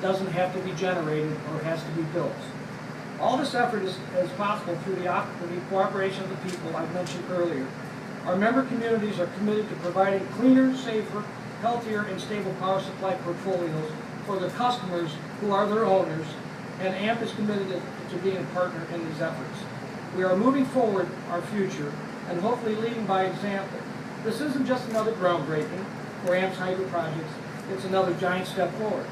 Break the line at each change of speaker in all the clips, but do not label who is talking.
It doesn't have to be generated or has to be built. All this effort is possible through the cooperation of the people I've mentioned earlier. Our member communities are committed to providing cleaner, safer, healthier, and stable power supply portfolios for the customers who are their owners, and AMP is committed to being a partner in these efforts. We are moving forward our future and hopefully leading by example. This isn't just another groundbreaking for AMP's hydro projects, it's another giant step forward.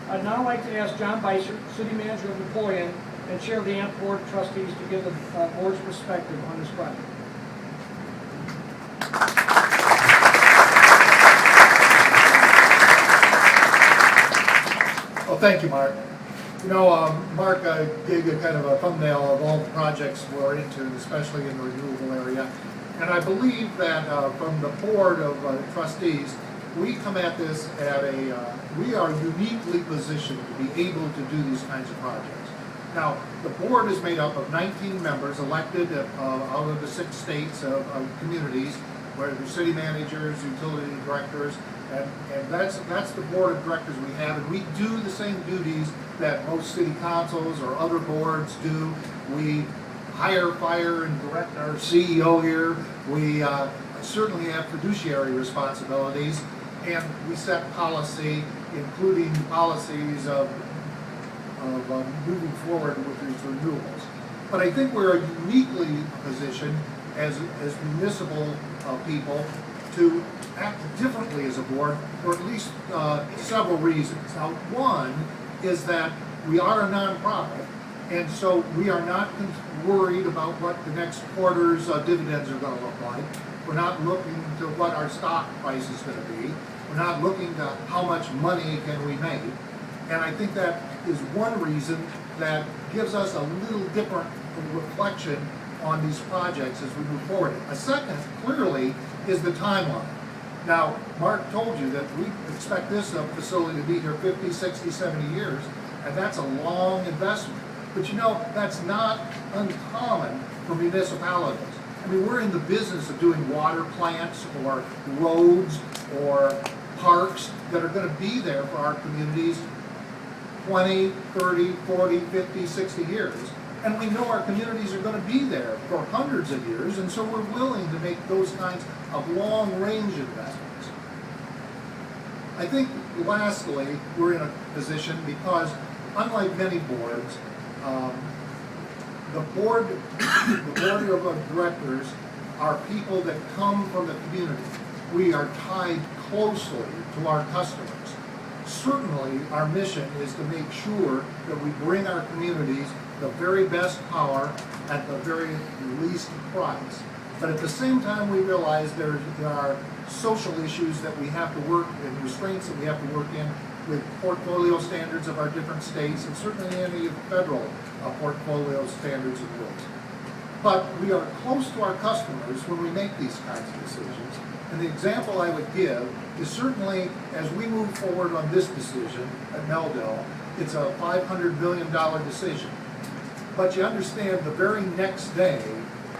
I'd now like to ask John Beiser, City Manager of Napoleon and Chair of the AMP Board of Trustees, to give the board's perspective on this project.
Well, thank you, Mark. You know, Mark gave you kind of a thumbnail of all the projects we're into, especially in the renewable area. And I believe that from the Board of Trustees, we come at this at we are uniquely positioned to be able to do these kinds of projects. Now, the board is made up of 19 members elected out of the 6 states of communities, where the city managers, utility directors, and that's the board of directors we have, and we do the same duties that most city councils or other boards do. We hire, fire, and direct our CEO here. We certainly have fiduciary responsibilities, and we set policy, including policies of moving forward with these renewables. But I think we're uniquely positioned as municipal people to act differently as a board for at least several reasons. Now, one is that we are a nonprofit, and so we are not worried about what the next quarter's dividends are going to look like. We're not looking to what our stock price is going to be. We're not looking to how much money can we make. And I think that is one reason that gives us a little different reflection on these projects as we move forward. A second, clearly, is the timeline. Now, Mark told you that we expect this facility to be here 50, 60, 70 years, and that's a long investment. But you know, that's not uncommon for municipalities. I mean, we're in the business of doing water plants or roads or parks that are going to be there for our communities 20, 30, 40, 50, 60 years. And we know our communities are going to be there for hundreds of years, and so we're willing to make those kinds of long-range investments. I think, lastly, we're in a position because, unlike many boards, the board of directors are people that come from the community. We are tied closely to our customers. Certainly, our mission is to make sure that we bring our communities the very best power at the very least price. But at the same time, we realize there are social issues that we have to work, and restraints that we have to work in with portfolio standards of our different states, and certainly any federal portfolio standards and rules. But we are close to our customers when we make these kinds of decisions. And the example I would give is certainly as we move forward on this decision at Meldahl, it's a $500 million decision. But you understand, the very next day,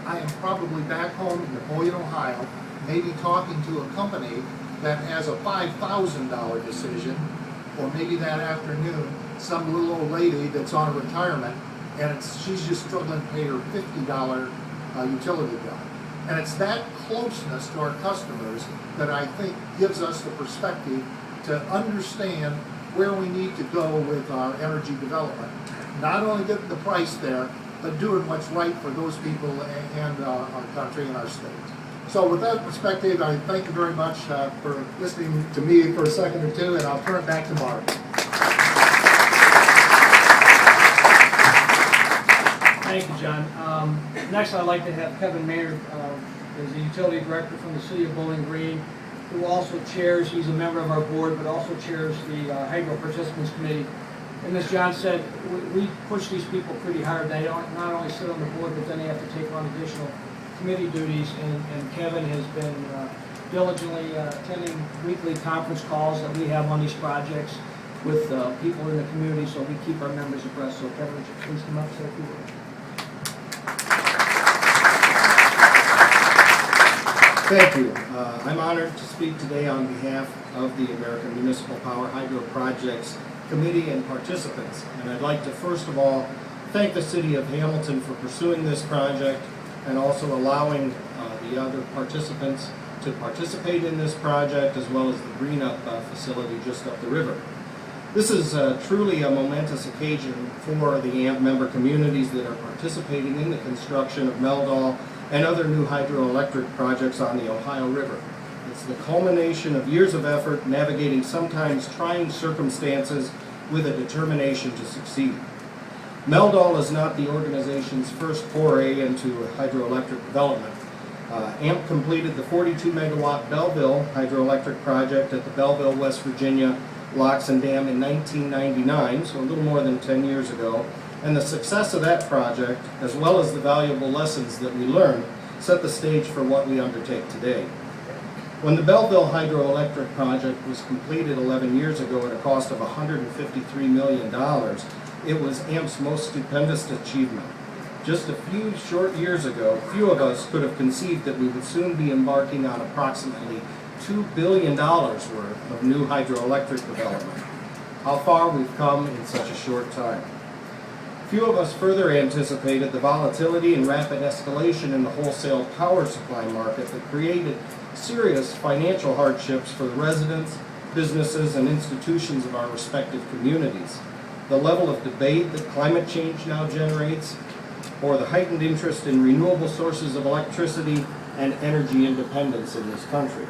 I am probably back home in Napoleon, Ohio, maybe talking to a company that has a $5,000 decision, or maybe that afternoon, some little old lady that's on retirement, and she's just struggling to pay her $50 utility bill. And it's that closeness to our customers that I think gives us the perspective to understand where we need to go with our energy development. Not only getting the price there, but doing what's right for those people and our country and our state. So with that perspective, I thank you very much for listening to me for a second or two, and I'll turn it back to Mark.
Thank you, John. Next, I'd like to have Kevin Mayer, as the utility director from the city of Bowling Green, who also chairs, he's a member of our board, but also chairs the Hydro Participants Committee. And as John said, we push these people pretty hard. They don't not only sit on the board, but then they have to take on additional committee duties. And Kevin has been diligently attending weekly conference calls that we have on these projects with people in the community, so we keep our members abreast. So Kevin, would you please come up and say a few words?
Thank you. I'm honored to speak today on behalf of the American Municipal Power Hydro Projects
committee, and participants. And I'd like to first of all thank the City of Hamilton for pursuing this project and also allowing the other participants to participate in this project, as well as the Green Up facility just up the river. This is truly a momentous occasion for the AMP member communities that are participating in the construction of Meldahl and other new hydroelectric projects on the Ohio River. It's the culmination of years of effort navigating sometimes trying circumstances with a determination to succeed. Meldahl is not the organization's first foray into hydroelectric development. AMP completed the 42-megawatt Belleville hydroelectric project at the Belleville, West Virginia Locks and Dam in 1999, so a little more than 10 years ago, and the success of that project, as well as the valuable lessons that we learned, set the stage for what we undertake today. When the Belleville hydroelectric project was completed 11 years ago at a cost of $153 million, it was AMP's most stupendous achievement. Just a few short years ago, few of us could have conceived that we would soon be embarking on approximately $2 billion worth of new hydroelectric development. How far we've come in such a short time. Few of us further anticipated the volatility and rapid escalation in the wholesale power supply market that created serious financial hardships for the residents, businesses, and institutions of our respective communities. The level of debate that climate change now generates, or the heightened interest in renewable sources of electricity and energy independence in this country.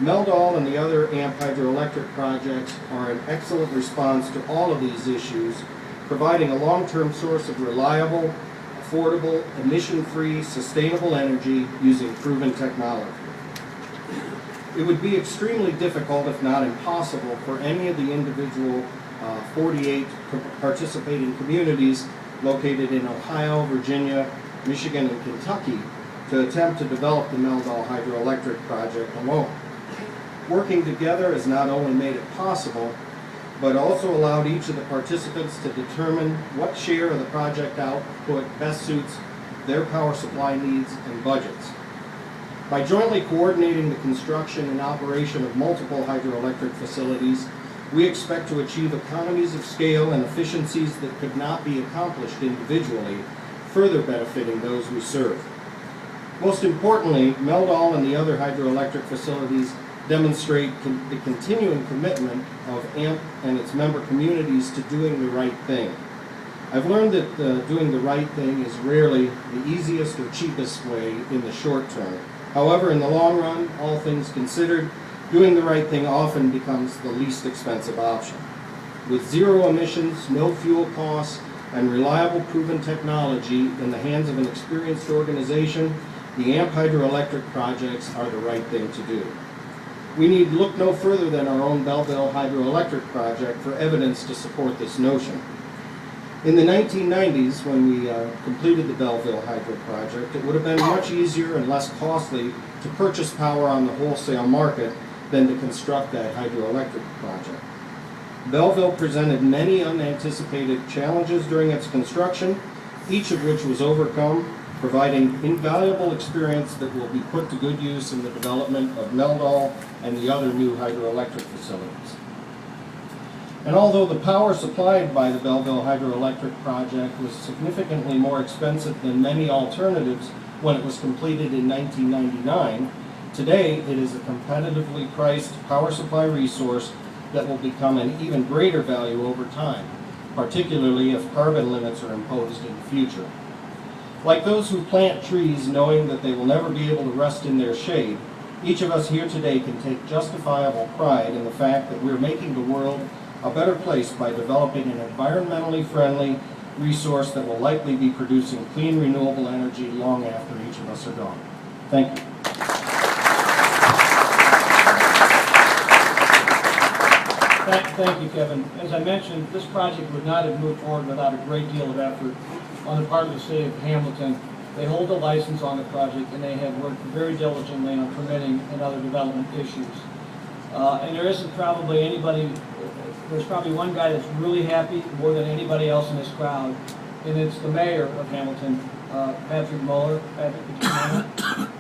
Meldahl and the other AMP hydroelectric projects are an excellent response to all of these issues, providing a long-term source of reliable, affordable, emission-free, sustainable energy using proven technology. It would be extremely difficult, if not impossible, for any of the individual 48 participating communities located in Ohio, Virginia, Michigan, and Kentucky to attempt to develop the Meldahl hydroelectric project alone. Working together has not only made it possible, but also allowed each of the participants to determine what share of the project output best suits their power supply needs and budgets. By jointly coordinating the construction and operation of multiple hydroelectric facilities, we expect to achieve economies of scale and efficiencies that could not be accomplished individually, further benefiting those we serve. Most importantly, Meldahl and the other hydroelectric facilities demonstrate the continuing commitment of AMP and its member communities to doing the right thing. I've learned that doing the right thing is rarely the easiest or cheapest way in the short term. However, in the long run, all things considered, doing the right thing often becomes the least expensive option. With zero emissions, no fuel costs, and reliable proven technology in the hands of an experienced organization, the AMP hydroelectric projects are the right thing to do. We need look no further than our own Belleville hydroelectric project for evidence to support this notion. In the 1990s, when we completed the Belleville hydro project, it would have been much easier and less costly to purchase power on the wholesale market than to construct that hydroelectric project. Belleville presented many unanticipated challenges during its construction, each of which was overcome, providing invaluable experience that will be put to good use in the development of Meldahl and the other new hydroelectric facilities. And although the power supplied by the Belleville hydroelectric project was significantly more expensive than many alternatives when it was completed in 1999, today it is a competitively priced power supply resource that will become an even greater value over time, particularly if carbon limits are imposed in the future. Like those who plant trees knowing that they will never be able to rest in their shade, each of us here today can take justifiable pride in the fact that we're making the world a better place by developing an environmentally friendly resource that will likely be producing clean, renewable energy long after each of us are gone. Thank you.
Thank you, Kevin. As I mentioned, this project would not have moved forward without a great deal of effort on the part of the city of Hamilton. They hold a license on the project, and they have worked very diligently on permitting and other development issues. And there isn't probably anybody, there's probably one guy that's really happy more than anybody else in this crowd, and it's the mayor of Hamilton, Patrick Muller. Patrick, could you come on?